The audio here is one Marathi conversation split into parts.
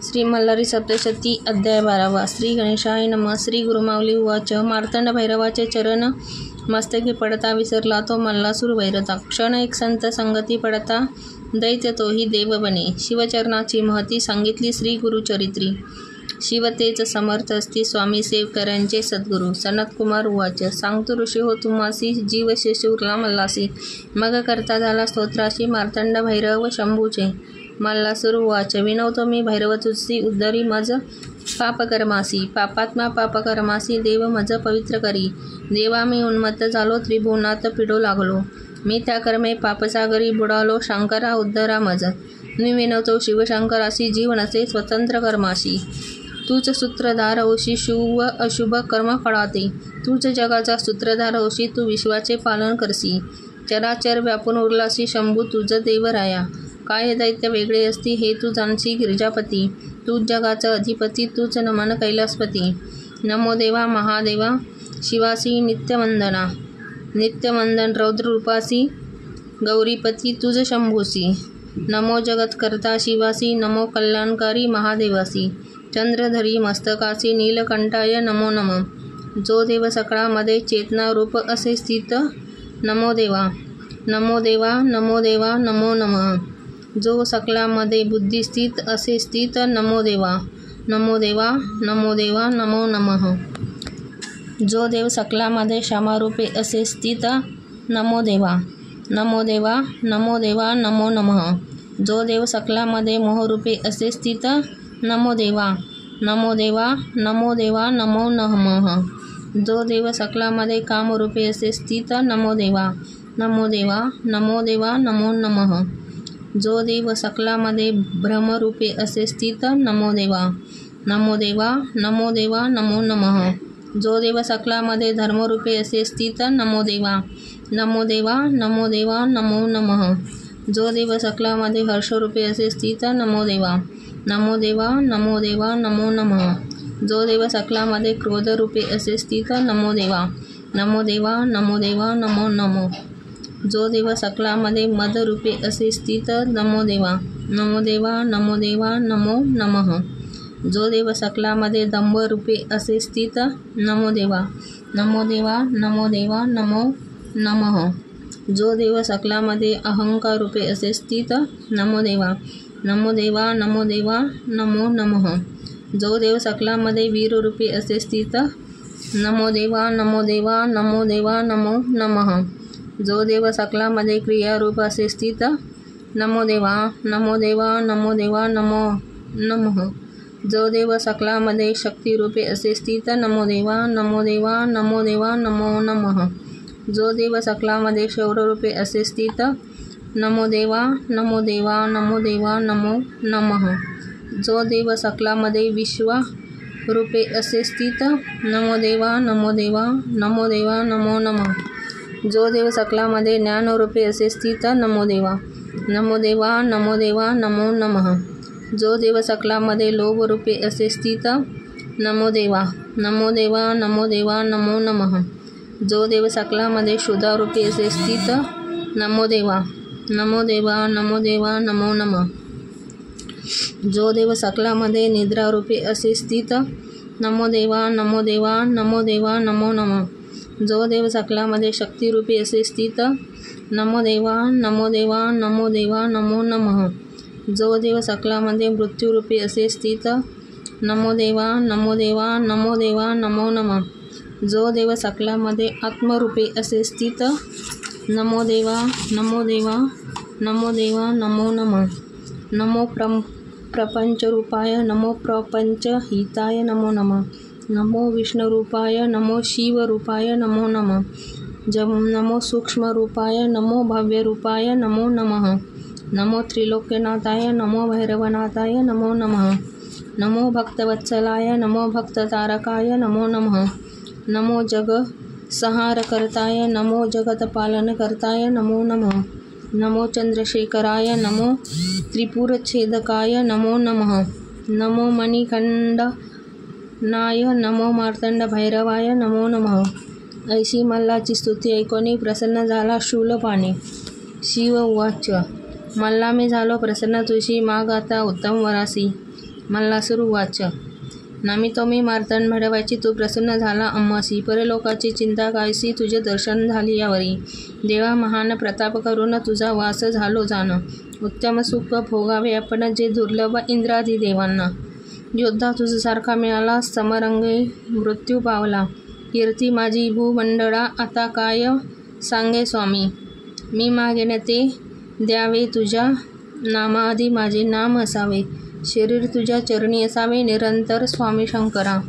श्री मल्हारी सप्तशती अध्याय 12 श्री गणेशाय नमः. श्री गुरुमाऊली उवाच. मार्तंड भैरवाचे चरण मस्तकी पडता विसरला तो मल्लासूर वैरता. क्षण एक संत संगती पडता दैत्य तोही देव बने. शिवचरणाची महती सांगितली श्री गुरुचरित्री. शिवतेच समर्थ असती स्वामी सेवकऱ्यांचे सद्गुरू. सनतकुमार उवाच. सांगतो ऋषी हो तुम्हासी जीव शिशूरला मल्लासी. मग करता झाला स्तोत्राशी मार्तंड भैरव शंभूचे. मल्लासूर उवाच. विनवतो मी भैरव तुझी उद्धरी मज पापकर्मासी. पापात्मा पापकर्मासी देव मज पवित्र करी. देवा मी उन्मत्त झालो त्रिभुवनात पिडो लागलो. मी त्या कर्मे पापसागरी बुडालो शंकरा उद्धरा मज. मी विनवतो शिवशंकरासी जीव नसे स्वतंत्र कर्माशी. तूच सूत्रधार होशी शुभ अशुभ कर्म फळाते. तूच जगाचा सूत्रधार होशी तू विश्वाचे पालन करसी. चराचर व्यापून उरलासी शंभू तुझ देवराया. काय दैत्य वेगळे असती हे तू जाणसी गिरिजापती. तूच जगाचा अधिपती तूच नमन कैलासपती. नमो देवा महादेवा शिवासी नित्यवंदना. नित्यवंदन रौद्ररूपासी गौरीपती तुझ शंभूसी. नमो जगतकर्ता शिवासी नमो कल्याणकारी महादेवासी. चंद्रधरी मस्तकासी नीलकंठाय नमो नमः. जो देव सकळामध्ये चेतना रूप असे स्थित नमो देवा. नमो देवा नमो देवा नमो नमः. जो सकलामध्ये बुद्धी स्थित असे स्थित नमो देवा. नमो देवा नमो देवा नमो नमः. जो देव सकलामध्ये क्षमारूपे असे स्थित नमो देवा. नमो देवा नमो देवा नमो नमः. जो देव सकलामध्ये मोहरूपे असे स्थित नमो देवा. नमो देवा नमो देवा नमो नमः. जो देव सकलामध्ये कामरूपे असे स्थित नमो देवा. नमो देवा नमो देवा नमो नमः. जो देव सकलामध्ये भ्रमरूपे असे स्थित नमो देवा. नमो देवा नमो देवा नमो नमः. जो देव सकलामध्ये धर्मरूपे असे स्थित नमो देवा. नमो देवा नमो देवा नमो नमः. जो देव सकलामध्ये हर्षरूपे असे स्थित नमो देवा. नमो देवा नमो देवा नमो नमः. जो देव सकलामध्ये क्रोधरूपे असे स्थित नमो देवा. नमो देवा नमो देवा नमो नमः. जो देव सकलामध्ये मदरूपे असे स्थित नमो देवा. नमो देवा नमो देवा नमो नमः. जो देव सकलामध्ये दंभरूपे असे स्थित नमो देवा. नमो देवा नमो देवा नमो नमः. जो देव सकलामध्ये अहंकार रूपे असे स्थित नमो देवा. नमो देवा नमो देवा नमो नमः. जो देव सकलामध्ये वीररूपे असे स्थित नमो देवा. नमो देवा नमो देवा नमो नमः. जो देव सकलामध्ये क्रियारूप असे स्थित नमो देवा. नमो देवा नमो देवा नमो नमः. जो देव सकलामध्ये शक्तिरूपे असे स्थित नमो देवा. नमो देवा नमो देवा नमो नमः. जो देव सकलामध्ये शौर्यरूपे असे स्थित नमो देवा. नमो देवा नमो देवा नमो नमः. जो देव सकलामध्ये विश्वारूपे असे स्थित नमो देवा. नमो देवा नमो देवा नमो नमः. जो देव सकलामध्ये ज्ञानरूपे असे स्थित नमो देवा. नमो देवा नमो देवा नमो नमः. जो देव सकलामध्ये लोभरूपे असे स्थित नमो देवा. नमो देवा नमो देवा नमो नमः. जो देव सकलामध्ये क्षुधारूपे असे स्थित नमो देवा. नमो देवा नमो देवा नमो नमः. जो देव सकलामध्ये निद्रारूपे असे स्थित नमो देवा. नमो देवा नमो देवा नमो नमः. जो देव सकलामध्ये शक्तिरूपे असे स्थित नमो देवा. नमो देवा नमो देवा नमो नमः. जो देव सकलामध्ये मृत्यूरूपे असे स्थित नमो देवा. नमो देवा नमो देवा नमो नमः. जो देव सकलामध्ये आत्मरूपे असे स्थित नमो देवा. नमो देवा नमो देवा नमो नमः. नमो प्रपंचरूपाय नमो प्रपंचहिताय नमो नमः. नमो विष्णुरूपाय नमो शिवरूपाय नमो नमः. नमो सूक्ष्मरूपाय नमो भव्यरूपाय नमो नमः. नमो त्रिलोक्यनाथाय नमो भैरवनाथाय नमो नमः. नमो भक्तवत्सलाय नमो भक्ततारकाय नमो नमः. नमो जगसंहारकर्ताय नमो जगतपालनकर्ताय नमो नमः. नमो चंद्रशेखराय नमो त्रिपुरच्छेदकाय नमो नमः. नमो मणिकंडनाय नमो मार्तंड भैरवाय नमो नमः. ऐशी मल्लाची स्तुती ऐकोनी प्रसन्न झाला शूलपाणी. शिव उवाच. मल्ला मी झालो प्रसन्न तुझी माग आता उत्तम वरासी. मल्लासुर उवाच नमितो मी मार्तंड भैरवाची तू प्रसन्न झाला अम्मासी परलोकाची चिंता कायसी तुझे दर्शन झाली यावरी देवा महान प्रताप करून तुझा वास झालो जाण उत्तम सुख भोगावे आपण जे दुर्लभ इंद्रादी देवांना योद्धा तुझसारखा मिळाला समरंगे मृत्यू पावला कीर्ती माझी भूमंडळा आता काय सांगे स्वामी मी मागेन ते द्यावे तुझ्या नामाआधी माझे नाम असावे शरीर तुझ्या चरणी असावे निरंतर स्वामी शंकरा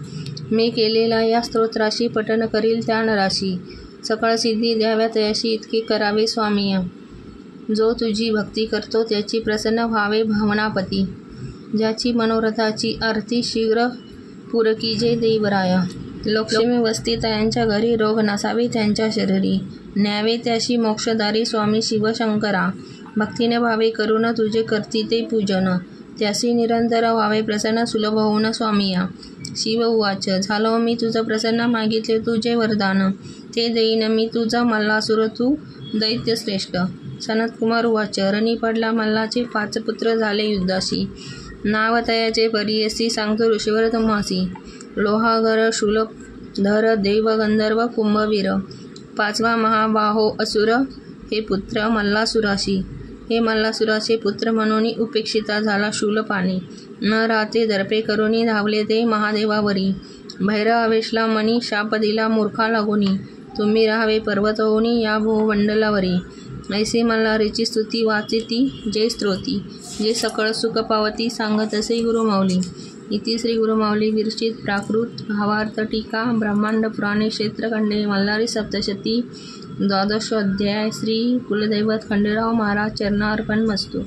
मी केलेला या स्तोत्राशी पठन करील त्या नराशी सकळ सिद्धी द्याव्या तयाशी इतके करावे स्वामी जो तुझी भक्ती करतो त्याची प्रसन्न व्हावे भावनापती ज्याची मनोरथाची आरती शीघ्र पुरकी जे देवराया लक्ष्मी वस्ती त्यांच्या घरी रोग नसावे त्यांच्या शरीरी न्यावे त्याशी मोक्षदारी स्वामी शिवशंकरा भक्तीने भावे करून तुझे करती ते पूजन त्यासी निरंतर व्हावे प्रसन्न सुलभ होऊन स्वामिया शिव उवाच झालो मी तुझं प्रसन्न मागितले तुझे वरदान ते देईन मी तुझा मल्लासुर तू दैत्य श्रेष्ठ सनतकुमार उवाच रणी पडला मल्लाचे 5 पुत्र झाले युद्धाशी नाव तयाचे परियसी सांगतो ऋषीवर तुम्हासी लोहागर शूलधर देव गंधर्व कुंभवीर 5वा महाबाहो असुर हे पुत्र मल्लासुराशी हे मल्लासुराचे पुत्र म्हणून उपेक्षिता झाला शूलपाणी न राहते दर्पे करुनी धावले ते महादेवावरी भैरव आवेशला मनी शाप दिला मूर्खा लागोनी तुम्ही राहावे पर्वत होऊनी या भूमंडलावरी ऐसे मल्हारीची स्तुती वाचिती जे स्तोत्री जे सकळ सुख पावती सांगत असे गुरुमाऊली इति श्री गुरुमाऊली विरचित प्राकृत भावार्थ टीका ब्रह्मांड पुराणे क्षेत्रखंडे मल्हारी सप्तशती 12 अध्याय श्री कुलदैवत खंडेराव महाराज चरणार्पण मस्तु।